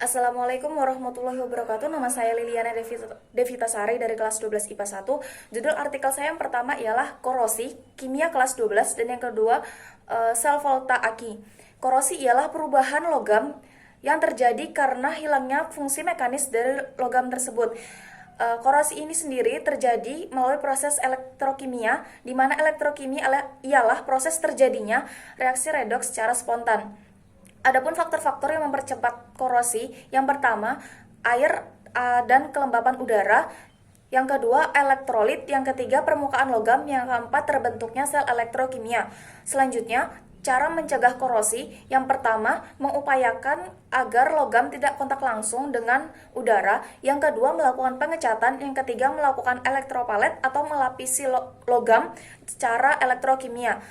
Assalamualaikum warahmatullahi wabarakatuh. Nama saya Liliana Devitasari dari kelas 12 IPA 1. Judul artikel saya yang pertama ialah korosi, kimia kelas 12, dan yang kedua sel volta Aki. Korosi ialah perubahan logam yang terjadi karena hilangnya fungsi mekanis dari logam tersebut. Korosi ini sendiri terjadi melalui proses elektrokimia, di mana elektrokimia ialah proses terjadinya reaksi redoks secara spontan. Adapun faktor-faktor yang mempercepat korosi, yang pertama air dan kelembapan udara, yang kedua elektrolit, yang ketiga permukaan logam, yang keempat terbentuknya sel elektrokimia. Selanjutnya, cara mencegah korosi, yang pertama mengupayakan agar logam tidak kontak langsung dengan udara, yang kedua melakukan pengecatan, yang ketiga melakukan elektropalet atau melapisi logam secara elektrokimia.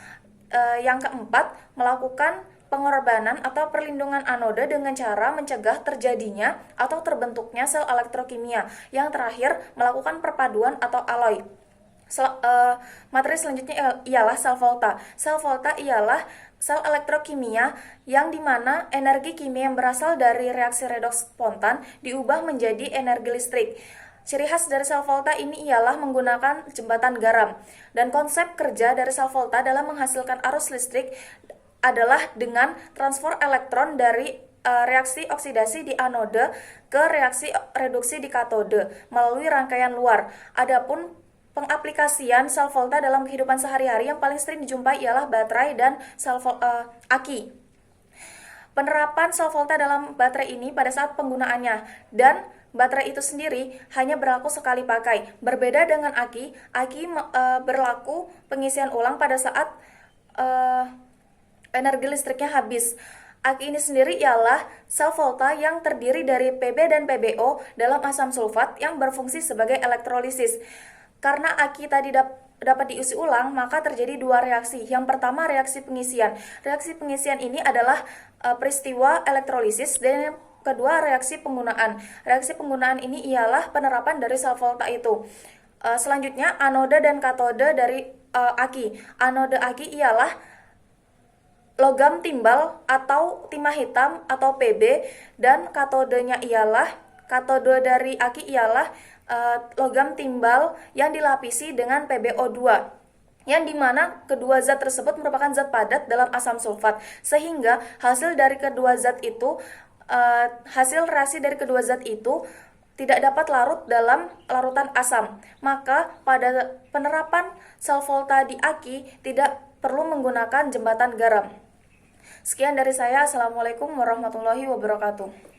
Yang keempat, melakukan pengorbanan atau perlindungan anoda dengan cara mencegah terjadinya atau terbentuknya sel elektrokimia. Yang terakhir, melakukan perpaduan atau alloy. Materi selanjutnya ialah sel volta. Sel volta ialah sel elektrokimia yang dimana energi kimia yang berasal dari reaksi redoks spontan diubah menjadi energi listrik. Ciri khas dari sel volta ini ialah menggunakan jembatan garam. Dan konsep kerja dari sel volta dalam menghasilkan arus listrik adalah dengan transfer elektron dari reaksi oksidasi di anode ke reaksi reduksi di katode melalui rangkaian luar. Adapun pengaplikasian sel volta dalam kehidupan sehari-hari yang paling sering dijumpai ialah baterai dan aki. Penerapan sel volta dalam baterai ini pada saat penggunaannya, dan baterai itu sendiri hanya berlaku sekali pakai. Berbeda dengan aki berlaku pengisian ulang pada saat energi listriknya habis. Aki ini sendiri ialah sel volta yang terdiri dari Pb dan PbO dalam asam sulfat yang berfungsi sebagai elektrolisis. Karena aki tadi dapat diisi ulang, maka terjadi dua reaksi. Yang pertama, reaksi pengisian. Reaksi pengisian ini adalah peristiwa elektrolisis, dan yang kedua, reaksi penggunaan. Reaksi penggunaan ini ialah penerapan dari sel volta itu. Selanjutnya, anode dan katode dari aki. Anode aki ialah logam timbal atau timah hitam atau Pb, dan katode dari aki ialah logam timbal yang dilapisi dengan PbO2, yang dimana kedua zat tersebut merupakan zat padat dalam asam sulfat, sehingga hasil reaksi dari kedua zat itu tidak dapat larut dalam larutan asam. Maka pada penerapan sel volta di aki tidak perlu menggunakan jembatan garam. Sekian dari saya. Assalamualaikum warahmatullahi wabarakatuh.